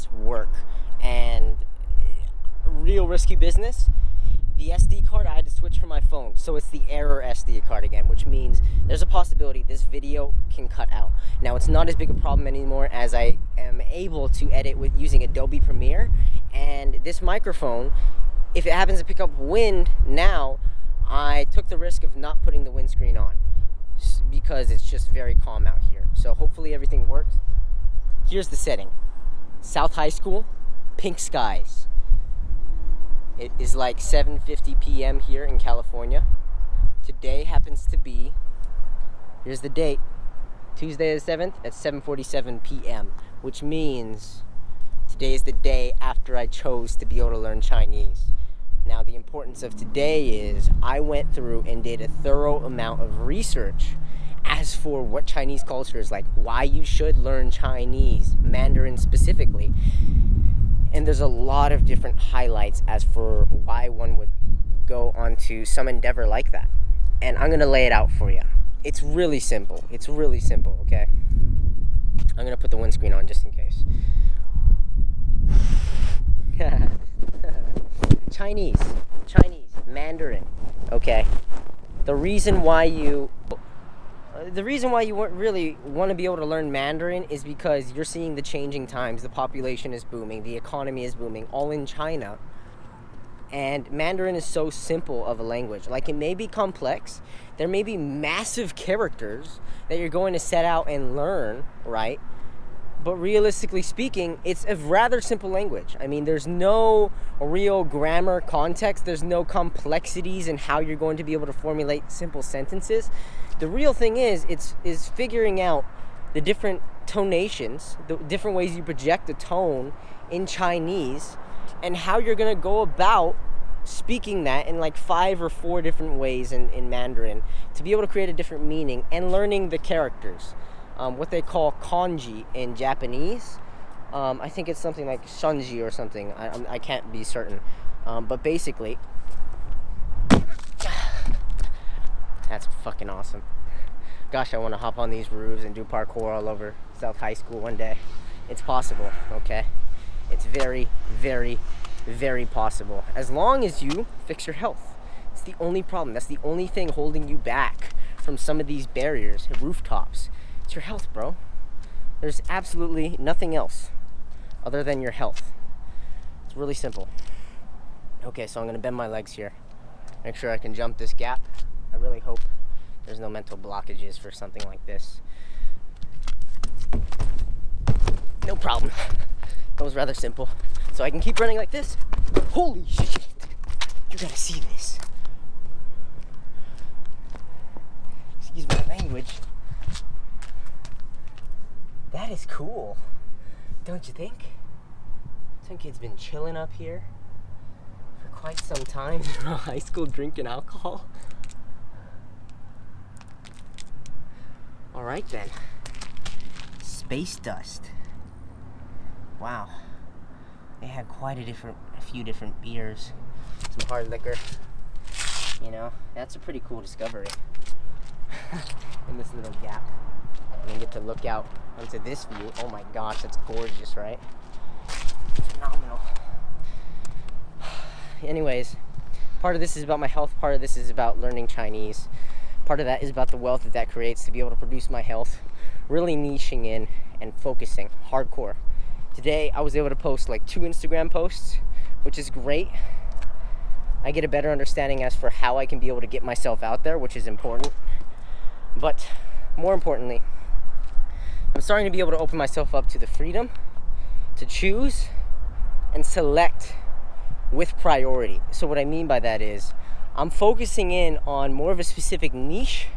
this work and real risky business, the SD card, I had to switch from my phone. So it's the error SD card again, which means there's a possibility this video can cut out. Now, it's not as big a problem anymore as I am able to edit with using Adobe Premiere. And this microphone, if it happens to pick up wind now, I took the risk of not putting the windscreen on because it's just very calm out here. So hopefully everything works. Here's the setting. South High School, pink skies. It is like 7:50 p.m. here in California. Today happens to be, here's the date, Tuesday the 7th at 7:47 p.m., which means today is the day after I chose to be able to learn Chinese. Now, the importance of today is I went through and did a thorough amount of research as for what Chinese culture is like, why you should learn Chinese, Mandarin specifically. And there's a lot of different highlights as for why one would go onto some endeavor like that. And I'm going to lay it out for you. It's really simple. It's really simple, okay? I'm going to put the windscreen on just in case. Chinese, Mandarin, okay? The reason why you really want to be able to learn Mandarin is because you're seeing the changing times. The population is booming. The economy is booming, all in China. And Mandarin is so simple of a language. Like, it may be complex. There may be massive characters that you're going to set out and learn, right? But realistically speaking, it's a rather simple language. I mean, there's no real grammar context. There's no complexities in how you're going to be able to formulate simple sentences. The real thing is figuring out the different tonations, the different ways you project a tone in Chinese, and how you're going to go about speaking that in like 5 or 4 different ways in Mandarin to be able to create a different meaning, and learning the characters. What they call kanji in Japanese. I think it's something like shanji or something. I can't be certain. But basically, that's fucking awesome. Gosh, I want to hop on these roofs and do parkour all over South High School one day. It's possible, okay? It's very, very, very possible. As long as you fix your health. It's the only problem. That's the only thing holding you back from some of these barriers, rooftops. It's your health, bro. There's absolutely nothing else other than your health. It's really simple. Okay, so I'm gonna bend my legs here. Make sure I can jump this gap. I really hope there's no mental blockages for something like this. No problem. That was rather simple. So I can keep running like this. Holy shit. You gotta see this. Excuse my language. That is cool, don't you think? Some kid's been chilling up here for quite some time in high school, drinking alcohol. All right then, space dust. Wow, they had quite a few different beers, some hard liquor. You know, that's a pretty cool discovery in this little gap. And get to look out onto this view. Oh my gosh, that's gorgeous, right? Phenomenal. Anyways, part of this is about my health, part of this is about learning Chinese. Part of that is about the wealth that creates to be able to produce my health. Really niching in and focusing hardcore. Today, I was able to post like 2 Instagram posts, which is great. I get a better understanding as for how I can be able to get myself out there, which is important. But more importantly, I'm starting to be able to open myself up to the freedom to choose and select with priority. So what I mean by that is I'm focusing in on more of a specific niche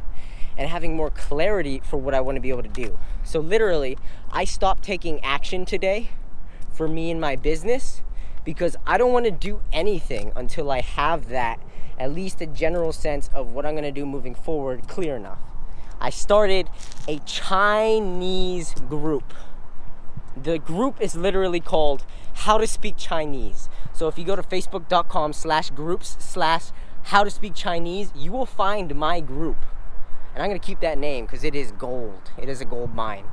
and having more clarity for what I want to be able to do. So literally, I stopped taking action today for me and my business because I don't want to do anything until I have that, at least a general sense of what I'm going to do moving forward, clear enough. I started a Chinese group. The group is literally called How to Speak Chinese. So if you go to facebook.com/groups/how to speak Chinese, you will find my group. And I'm going to keep that name because it is gold. It is a gold mine.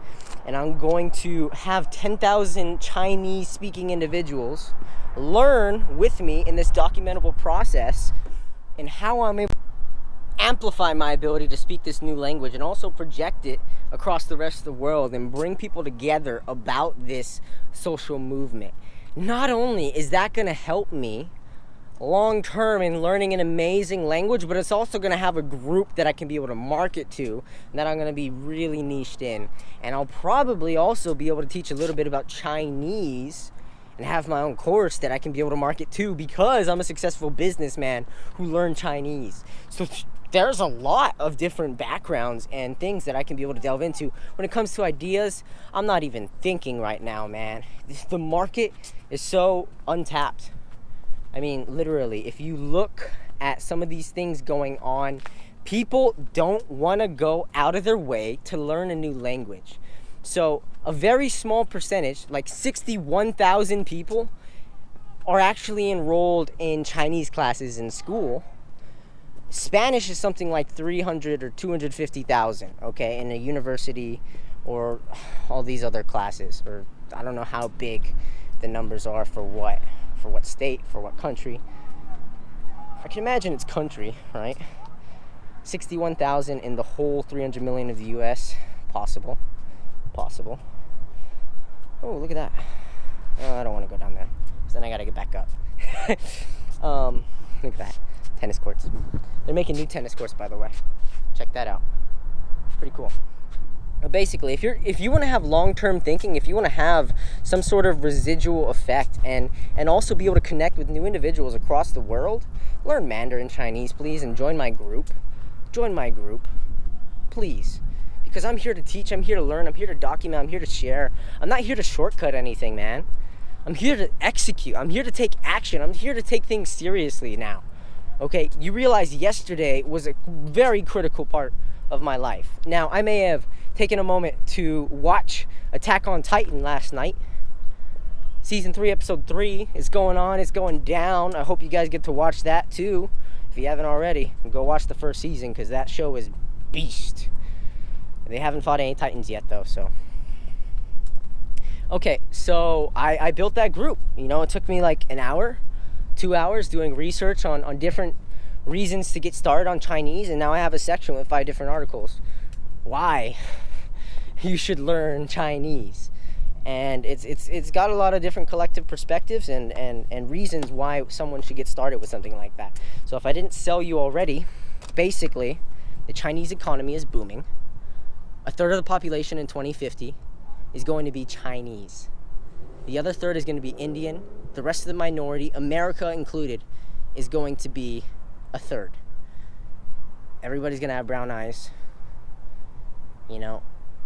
and I'm going to have 10,000 Chinese speaking individuals learn with me in this documentable process and how I'm able to amplify my ability to speak this new language and also project it across the rest of the world and bring people together about this social movement. Not only is that going to help me long term in learning an amazing language, but it's also going to have a group that I can be able to market to, that I'm going to be really niched in. And I'll probably also be able to teach a little bit about Chinese and have my own course that I can be able to market to, because I'm a successful businessman who learned Chinese. So there's a lot of different backgrounds and things that I can be able to delve into. When it comes to ideas, I'm not even thinking right now, man. The market is so untapped. I mean, literally, if you look at some of these things going on, people don't want to go out of their way to learn a new language. So a very small percentage, like 61,000 people, are actually enrolled in Chinese classes in school. Spanish is something like 300 or 250,000, okay, in a university or all these other classes. Or I don't know how big the numbers are for what state, for what country. I can imagine it's country, right? 61,000 in the whole 300 million of the US. Possible. Oh, look at that. Oh, I don't want to go down there, because then I got to get back up. Look at that. Tennis courts. They're making new tennis courts, by the way. Check that out. Pretty cool. But basically, if you want to have long-term thinking, if you want to have some sort of residual effect and also be able to connect with new individuals across the world, learn Mandarin Chinese, please, and join my group. Join my group, please. Because I'm here to teach, I'm here to learn, I'm here to document, I'm here to share. I'm not here to shortcut anything, man. I'm here to execute. I'm here to take action. I'm here to take things seriously now. Okay, you realize yesterday was a very critical part of my life. Now, I may have taken a moment to watch Attack on Titan last night. Season 3, episode 3 is going on. It's going down. I hope you guys get to watch that too. If you haven't already, go watch the first season, because that show is beast. They haven't fought any Titans yet, though, so. Okay, so I built that group. You know, it took me like an hour, 2 hours doing research on different reasons to get started on Chinese, and now I have a section with 5 different articles. Why you should learn Chinese. And it's got a lot of different collective perspectives and reasons why someone should get started with something like that. So if I didn't sell you already, basically, the Chinese economy is booming. A third of the population in 2050 is going to be Chinese. The other third is going to be Indian. The rest of the minority, America included, is going to be a third. Everybody's going to have brown eyes. You know,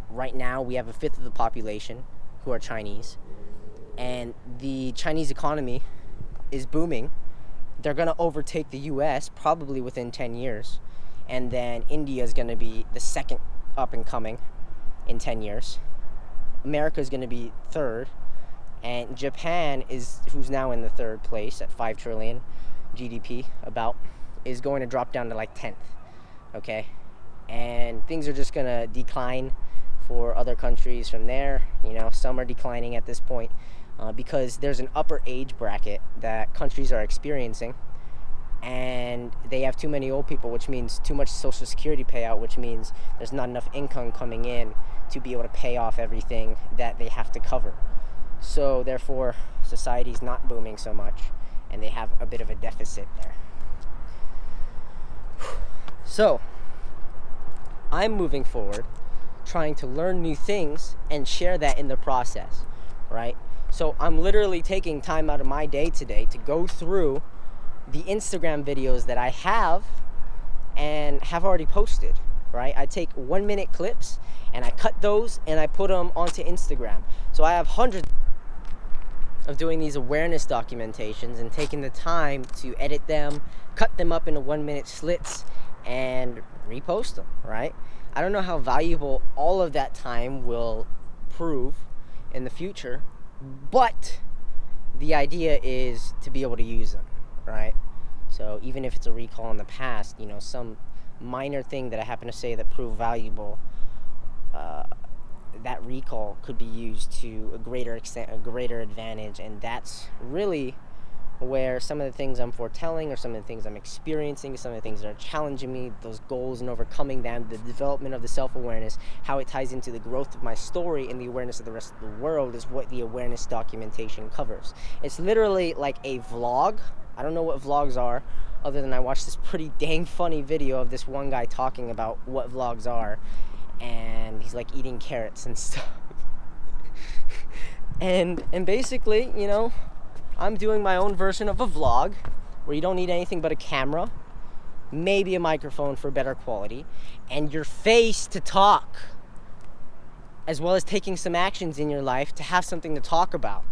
right now we have a fifth of the population who are Chinese. And the Chinese economy is booming. They're going to overtake the US probably within 10 years. And then India is going to be the second up and coming in 10 years. America is going to be third, and Japan who's now in the third place at 5 trillion GDP is going to drop down to like 10th. Okay, and things are just going to decline for other countries from there. You know, some are declining at this point because there's an upper age bracket that countries are experiencing, and they have too many old people, which means too much social security payout, which means there's not enough income coming in to be able to pay off everything that they have to cover. So therefore, society's not booming so much, and they have a bit of a deficit there. So I'm moving forward, trying to learn new things and share that in the process, right? So I'm literally taking time out of my day today to go through the Instagram videos that I have and have already posted, right? I take 1-minute clips and I cut those and I put them onto Instagram. So I have hundreds of doing these awareness documentations and taking the time to edit them, cut them up into 1-minute slits, and repost them, right? I don't know how valuable all of that time will prove in the future, but the idea is to be able to use them, right? So even if it's a recall in the past, you know, some minor thing that I happen to say that proved valuable, that recall could be used to a greater extent, a greater advantage. And that's really where some of the things I'm foretelling, or some of the things I'm experiencing, some of the things that are challenging me, those goals and overcoming them, the development of the self-awareness, how it ties into the growth of my story and the awareness of the rest of the world, is what the awareness documentation covers. It's literally like a vlog. I don't know what vlogs are, other than I watched this pretty dang funny video of this one guy talking about what vlogs are, and he's like eating carrots and stuff. and basically, you know, I'm doing my own version of a vlog where you don't need anything but a camera, maybe a microphone for better quality, and your face to talk, as well as taking some actions in your life to have something to talk about.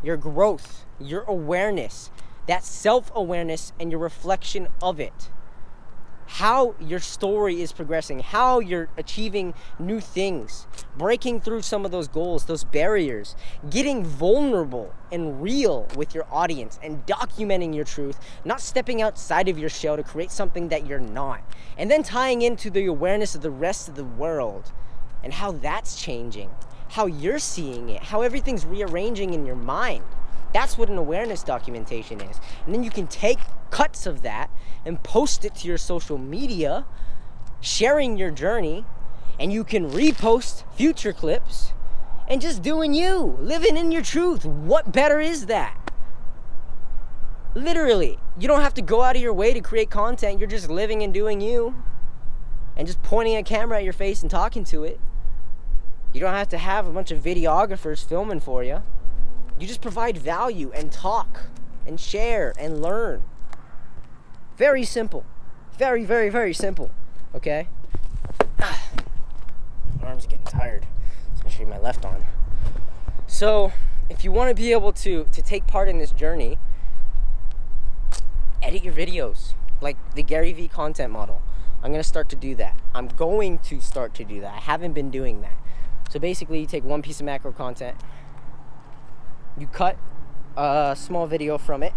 Your growth, your awareness, that self-awareness and your reflection of it. How your story is progressing, how you're achieving new things, breaking through some of those goals, those barriers, getting vulnerable and real with your audience and documenting your truth, not stepping outside of your shell to create something that you're not. And then tying into the awareness of the rest of the world and how that's changing, how you're seeing it, how everything's rearranging in your mind. That's what an awareness documentation is. And then you can take cuts of that and post it to your social media, sharing your journey, and you can repost future clips and just doing you, living in your truth. What better is that? Literally, you don't have to go out of your way to create content. You're just living and doing you, and just pointing a camera at your face and talking to it. You don't have to have a bunch of videographers filming for you. You just provide value and talk and share and learn. Very simple. Very, very, very simple. Okay? My arms are getting tired, especially my left arm. So, if you want to be able to take part in this journey, edit your videos. Like the Garyvee content model. I'm going to start to do that. I'm going to start to do that. I haven't been doing that. So basically, you take one piece of macro content, you cut a small video from it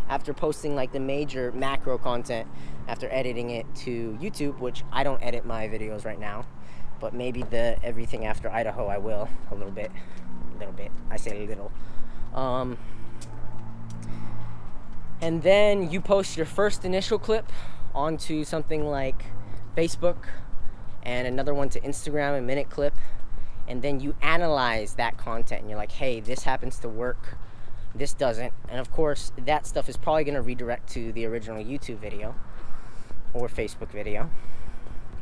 after posting like the major macro content, after editing it to YouTube, which I don't edit my videos right now, but maybe the everything after Idaho I will, a little bit, I say a little. And then you post your first initial clip onto something like Facebook, and another one to Instagram, a minute clip. And then you analyze that content and you're like, hey, this happens to work, this doesn't. And of course, that stuff is probably going to redirect to the original YouTube video or Facebook video.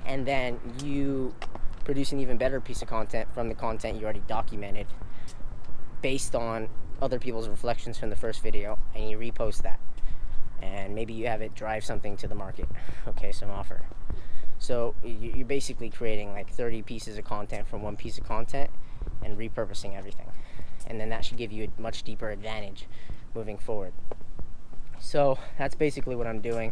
And then you produce an even better piece of content from the content you already documented based on other people's reflections from the first video, and you repost that. And maybe you have it drive something to the market. Okay, some offer. So you're basically creating like 30 pieces of content from one piece of content and repurposing everything. And then that should give you a much deeper advantage moving forward. So that's basically what I'm doing.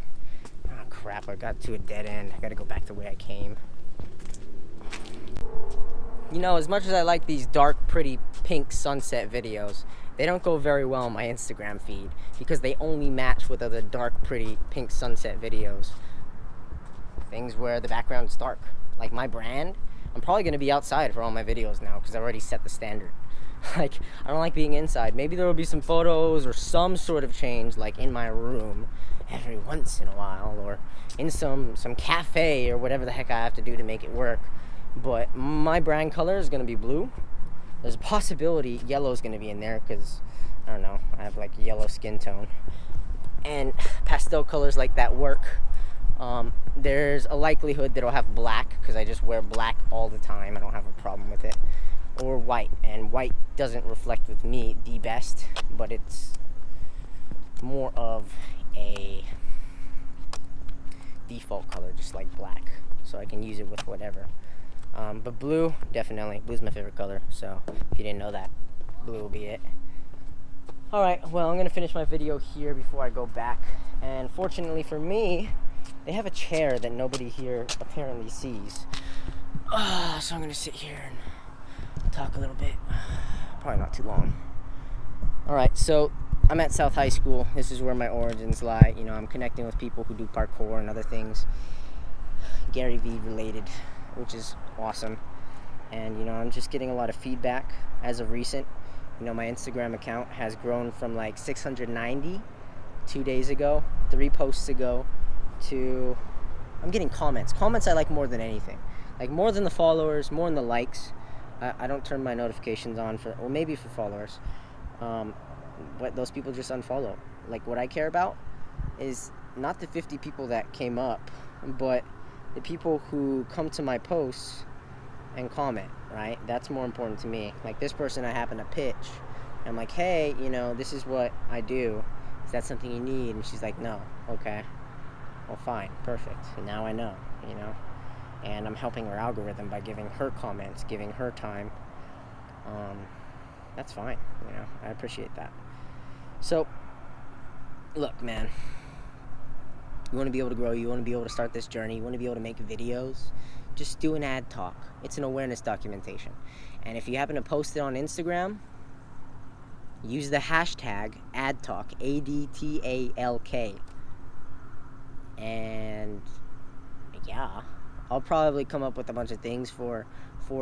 Oh crap, I got to a dead end. I gotta go back the way I came. You know, as much as I like these dark, pretty pink sunset videos, they don't go very well on my Instagram feed because they only match with other dark, pretty pink sunset videos. Things where the background's dark. Like my brand, I'm probably going to be outside for all my videos now because I've already set the standard. Like, I don't like being inside. Maybe there will be some photos or some sort of change, like in my room every once in a while, or in some cafe or whatever the heck I have to do to make it work. But my brand color is going to be blue. There's a possibility yellow is going to be in there because, I don't know, I have like yellow skin tone. And pastel colors like that work. There's a likelihood that I'll have black because I just wear black all the time. I don't have a problem with it. Or white, and white doesn't reflect with me the best, but it's more of a default color, just like black, so I can use it with whatever. But blue, definitely. Blue's my favorite color, so if you didn't know that, blue will be it. Alright, well, I'm going to finish my video here before I go back, and fortunately for me, they have a chair that nobody here apparently sees. So I'm going to sit here and talk a little bit. Probably not too long. Alright, so I'm at South High School. This is where my origins lie. You know, I'm connecting with people who do parkour and other things Garyvee related, which is awesome. And, I'm just getting a lot of feedback as of recent. My Instagram account has grown from like 690 2 days ago, 3 posts ago, to I'm getting comments. Comments I like more than anything. Like more than the followers, more than the likes. I don't turn my notifications on maybe for followers. But those people just unfollow. Like what I care about is not the 50 people that came up, but the people who come to my posts and comment, right? That's more important to me. Like this person I happen to pitch. I'm like, hey, this is what I do. Is that something you need? And she's like, no. Okay. Well, fine. Perfect. And now I know, And I'm helping her algorithm by giving her comments, giving her time. That's fine. I appreciate that. So, look, man. You want to be able to grow. You want to be able to start this journey. You want to be able to make videos. Just do an ad talk. It's an awareness documentation. And if you happen to post it on Instagram, use the hashtag ADTALK, ADTALK. And yeah, I'll probably come up with a bunch of things for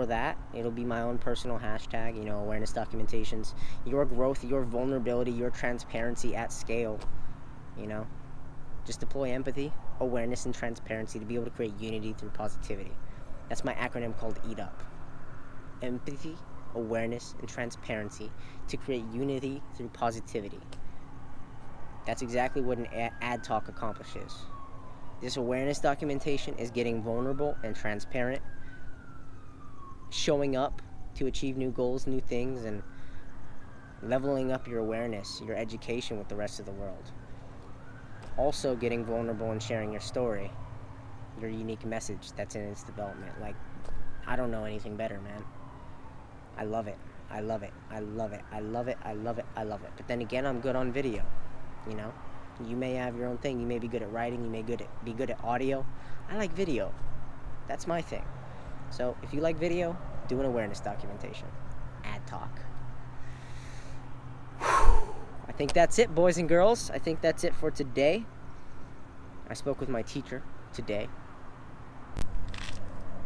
that. It'll be my own personal hashtag, awareness documentations. Your growth, your vulnerability, your transparency at scale, Just deploy empathy, awareness, and transparency to be able to create unity through positivity. That's my acronym called EAT UP. Empathy, awareness, and transparency to create unity through positivity. That's exactly what an ad talk accomplishes. This awareness documentation is getting vulnerable and transparent, showing up to achieve new goals, new things, and leveling up your awareness, your education with the rest of the world. Also getting vulnerable and sharing your story, your unique message that's in its development. Like, I don't know anything better, man. I love it. I love it. I love it. I love it. I love it. I love it. But then again, I'm good on video, You may have your own thing. You may be good at writing. You may be good at audio. I like video. That's my thing. So if you like video, do an awareness documentation. Ad talk. I think that's it, boys and girls. I think that's it for today. I spoke with my teacher today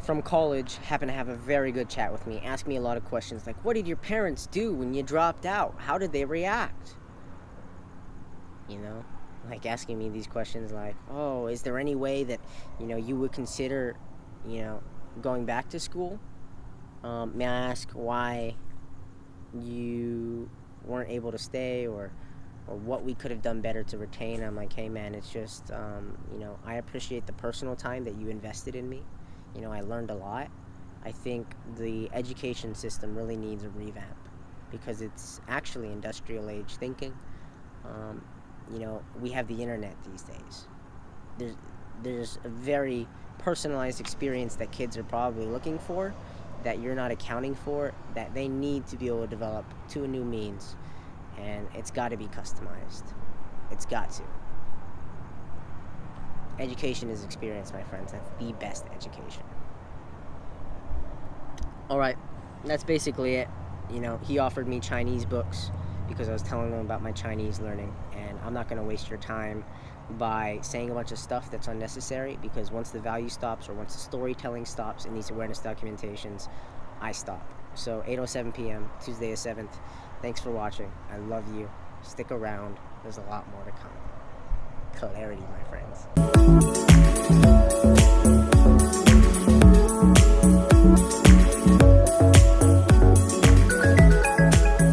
from college, happened to have a very good chat with me, asked me a lot of questions like, what did your parents do when you dropped out? How did they react? Like asking me these questions like, oh, is there any way that, you would consider, going back to school? May I ask why you weren't able to stay or what we could have done better to retain? I'm like, hey man, it's just, I appreciate the personal time that you invested in me. I learned a lot. I think the education system really needs a revamp because it's actually industrial age thinking. We have the internet these days. There's a very personalized experience that kids are probably looking for that you're not accounting for, that they need to be able to develop to a new means, and it's got to be customized. It's got to. Education is experience, my friends. That's the best education. Alright, that's basically it. He offered me Chinese books because I was telling him about my Chinese learning, and I'm not going to waste your time by saying a bunch of stuff that's unnecessary, because once the value stops or once the storytelling stops in these awareness documentations, I stop. So 8:07 p.m., Tuesday the 7th. Thanks for watching. I love you. Stick around. There's a lot more to come. Clarity, my friends.